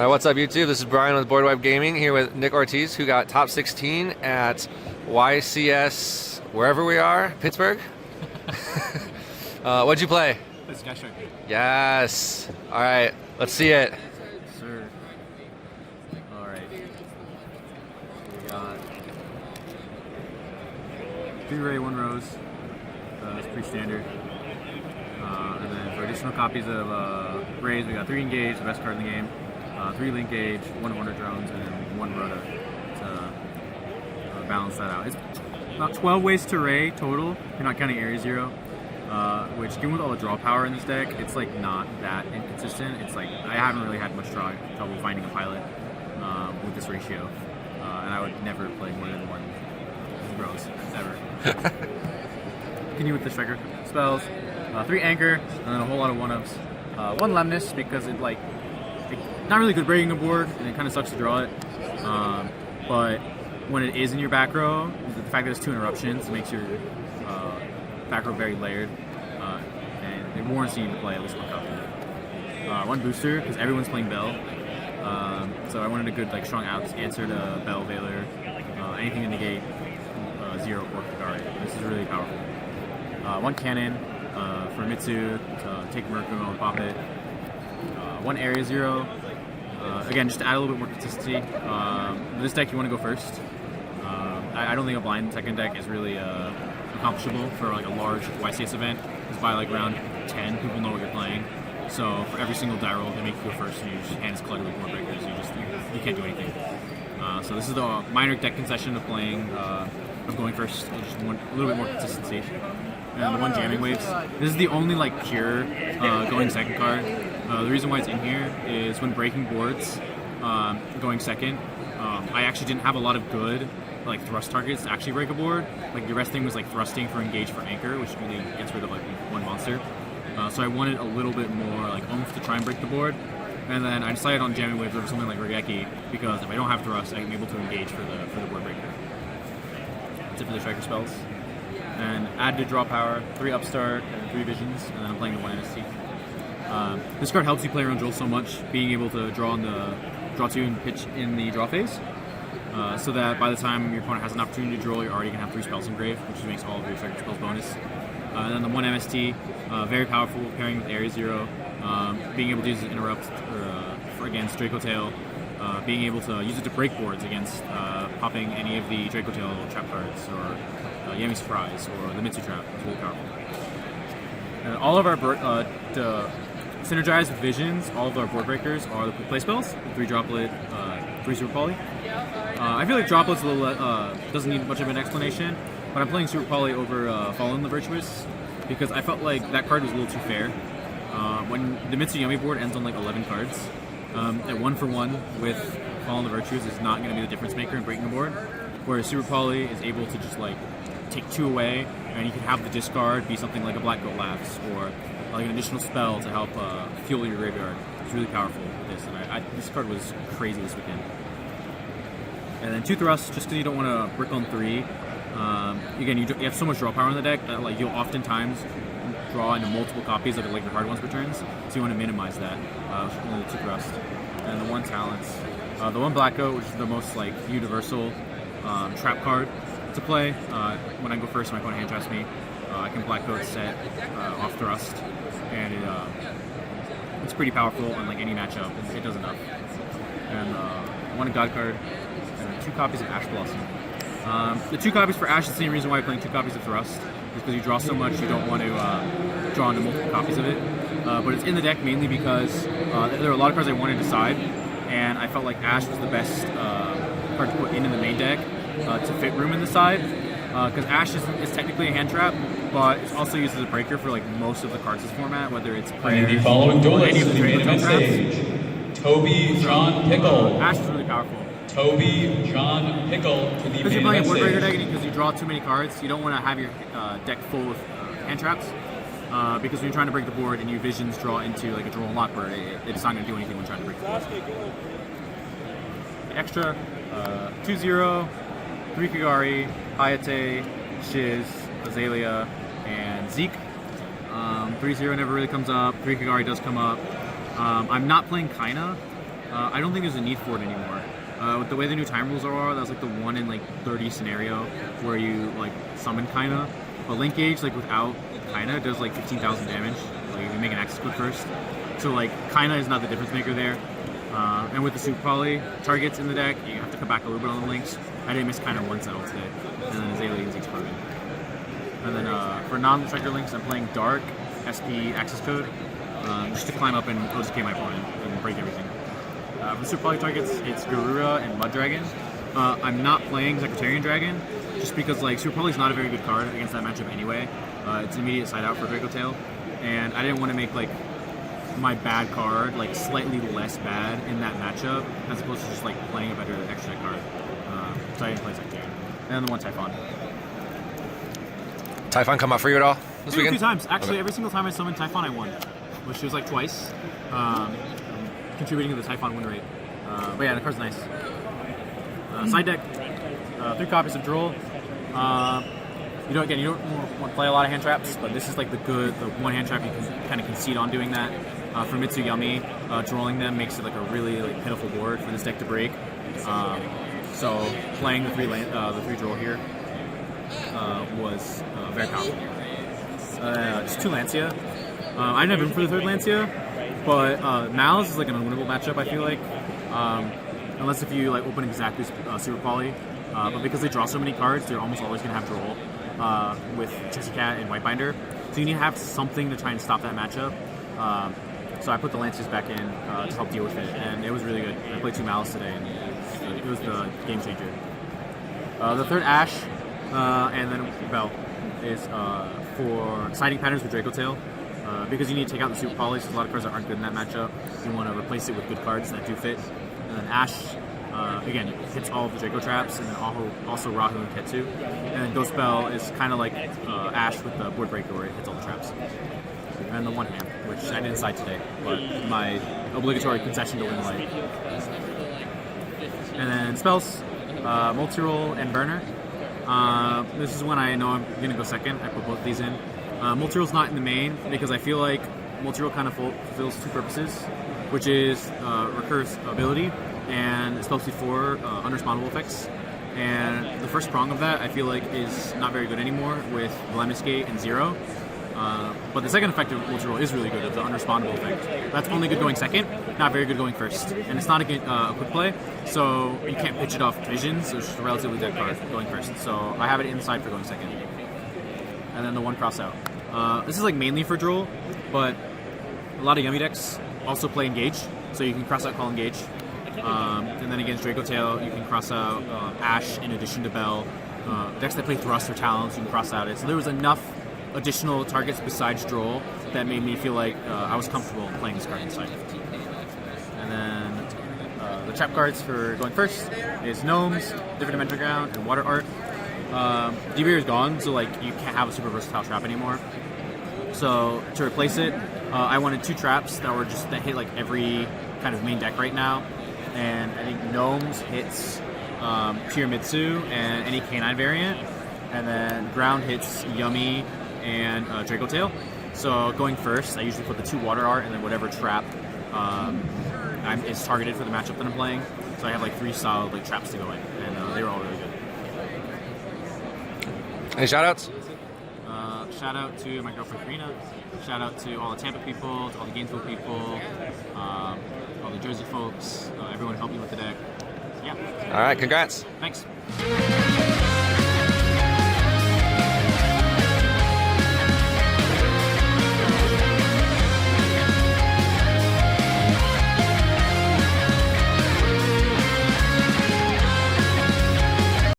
What's up, YouTube? This is Brian with Board Wipe Gaming here with Nick Ortiz, who got top 16 at YCS, wherever we are, Pittsburgh. What'd you play? This guy shark. Yes. All right, let's see it. Sir. All right. We got 3 Ray, 1 Rose. It's pretty standard. And then for additional copies of Rays, we got 3 Engage, the best card in the game. 3 Link Gauge, 1 Wonder Drones, and then 1 Rota to balance that out. It's about 12 ways to Ray total, if you're not counting Area 0, which, given with all the draw power in this deck, it's like not that inconsistent. It's like, I haven't really had much trouble finding a pilot with this ratio, and I would never play more than 1 Rose, ever. Continue with the striker spells, 3 Anchor, and then a whole lot of 1-ups. 1 Lemnis, because it like, not really good breaking a board, and it kind of sucks to draw it. But when it is in your back row, the fact that it's 2 interruptions makes your back row very layered, and it warrants you to play at least 1 copy. 1 Booster, because everyone's playing Bell. So I wanted a good, like, strong answer to Bell, Veiler, anything to negate 0 or Kagari. This is really powerful. 1 Cannon for Mitsu to take Mercury and pop it. 1 Area 0. Again, just to add a little bit more consistency. This deck, you want to go first. I don't think a blind second deck is really accomplishable for like a large YCS event. Because by like round 10, people know what you're playing. So for every single die roll, they make you go first, and your hand is cluttered with board breakers. You can't do anything. So this is the minor deck concession of playing, of going first. Just a little bit more consistency. And the 1 Jamming Waves. This is the only like pure going second card. The reason why it's in here is when breaking boards, going second, I actually didn't have a lot of good like thrust targets to actually break a board. Like the rest thing was like thrusting for Engage for Anchor, which really gets rid of like 1 monster. So I wanted a little bit more like oomph to try and break the board. And then I decided on Jamming Waves over something like Regeki, because if I don't have thrust, I'm able to engage for the board breaker. That's it for the striker spells. And add to draw power, 3 Upstart, and 3 Visions, and then I'm playing the 1 NST. This card helps you play around Joel so much, being able to draw 2 and pitch in the draw phase, so that by the time your opponent has an opportunity to draw, you're already going to have 3 spells engraved, which makes all of your striker spells bonus. And then the 1 MST, very powerful, pairing with Area 0, being able to use it to interrupt for against Draco Tail, being able to use it to break boards against popping any of the Draco Tail trap cards, or Yami Surprise, or the Mitsu Trap. It's really powerful. All of our synergized with Visions, all of our board breakers are the quick play spells, 3 Droplet, 3 Super Poly. I feel like Droplet's a little doesn't need much of an explanation, but I'm playing Super Poly over Fallen the Virtuous, because I felt like that card was a little too fair. When the Mitsu Yami board ends on like 11 cards, at 1 for 1 with Fallen the Virtuous is not going to be the difference maker in breaking the board, whereas Super Poly is able to just like take 2 away, and you can have the discard be something like a Black Goat Laughs, or like an additional spell to help fuel your graveyard. It's really powerful with this, and this card was crazy this weekend. And then 2 Thrusts, just because you don't want to brick on 3. Again, you have so much draw power in the deck that like you'll oftentimes draw into multiple copies of like your hard ones returns, so you want to minimize that. Only the 2 Thrust, and the 1 Talents. The 1 Black Goat, which is the most like universal trap card to play. When I go first, my opponent hand traps me, I can Black Goat set off Thrust, and it's pretty powerful on like any matchup. It does enough. And 1 God card, and 2 copies of Ash Blossom. The 2 copies for Ash is the same reason why I'm playing 2 copies of Thrust, is because you draw so much you don't want to draw into multiple copies of it. But it's in the deck mainly because there are a lot of cards I wanted to side, and I felt like Ash was the best card to put in the main deck to fit room in the side. Because Ash is technically a hand trap, but it's also used as a breaker for like most of the cards' format, whether it's prayer, the following duelist any of the is on stage. Toby John Pickle. Ash is really powerful. Toby John Pickle to the Because you're playing a board breaker deck, and because you draw too many cards, you don't want to have your deck full with hand traps. Because when you're trying to break the board and you Visions draw into like a draw and lock bird, it's not going to do anything when trying to break the board. Extra 2-0, 3 Kagari, Hayate, Shiz, Azalea, and Zeke. 3-0 never really comes up. 3 Kagari does come up. I'm not playing Kaina I don't think there's a need for it anymore. With the way the new time rules are, that's like the 1 in like 30 scenario where you like summon Kaina. But Link Gauge, like without Kaina, does like 15,000 damage. Like if you make an access code first. So like Kaina is not the difference maker there. And with the Super Poly targets in the deck, you have to come back a little bit on the links. I didn't miss Kaina once at all today. And then Azaleon's exploded. And then for non-striker links, I'm playing Dark, SP access code, just to climb up and OZK my opponent and break everything. For the Super Poly targets, it's Garura and Mud Dragon. I'm not playing Secretarian Dragon, just because like Super Poly's not a very good card against that matchup anyway. It's an immediate side out for Draco Tail, and I didn't want to make like my bad card like slightly less bad in that matchup, as opposed to just like playing a better extra card. So I didn't play Secretarian. And then the one Typhon. Typhon come out for you at all this weekend? A few times. Actually, every single time I summoned Typhon, I won, which was like twice, contributing to the Typhon win rate. But yeah, the card's nice. Side deck, 3 copies of Droll. You don't want to play a lot of hand traps, but this is like the one hand trap you can kind of concede on doing that. For Mitsuyami, drolling them makes it like a really like pitiful board for this deck to break. So playing the 3 droll here was very powerful. Just 2 Lancia. I didn't have room for the 3rd Lancia, but Mal's is like an unwinnable matchup, I feel like. Unless if you like open exactly Super Poly. But because they draw so many cards, they're almost always going to have Droll with Chessy Cat and Whitebinder. So you need to have something to try and stop that matchup. So I put the Lancers back in to help deal with it, and it was really good. I played 2 Malice today, and it was the game changer. The 3rd Ash and then Bell is for siding patterns with Draco Tail. Because you need to take out the Super Polys, there's a lot of cards that aren't good in that matchup. You want to replace it with good cards that do fit. And then Ash, again, hits all of the Draco traps, and then also Rahu and Ketsu. And then Ghost Bell is kind of like Ash with the board breaker where it hits all the traps. And the one hand, which I didn't side today, but my obligatory concession to win the light. And then spells, Multi-Roll and Burner. This is when I know I'm going to go second. I put both of these in. Multi-Roll's not in the main because I feel like Multi-Roll kind of fulfills 2 purposes, which is recurse ability and spell C4 unrespawnable effects. And the first prong of that I feel like is not very good anymore with Blindness Gate and Zero. But the second effect of Multi-Roll is really good, the unrespawnable effect. That's only good going second, not very good going first. And it's not a quick play, so you can't pitch it off Visions, so it's just a relatively dead card going first. So I have it inside for going second. And then the 1 cross out. This is like mainly for Droll, but a lot of Yummy decks also play Engage, so you can cross out Call Engage. And then against Draco Tail, you can cross out Ash in addition to Bell. Decks that play Thrust or Talons, you can cross out it. So there was enough additional targets besides Droll that made me feel like I was comfortable playing this card inside. And then the trap cards for going first is Gnomes, Different Dimensional Ground, and Water Art. D-Barrier is gone, so like you can't have a super versatile trap anymore. So to replace it, I wanted 2 traps that hit like every kind of main deck right now. And I think Gnomes hits Pyramitsu and any Canine variant, and then Ground hits Yummy and Draco Tail. So going first, I usually put the 2 Water Art and then whatever trap is targeted for the matchup that I'm playing. So I have like 3 solid like traps to go in, and they were all really good. Any shoutouts? Shout out to my girlfriend Karina. Shout out to all the Tampa people, to all the Gainesville people, all the Jersey folks, everyone who helped me with the deck. Yeah. All right, congrats. Thanks.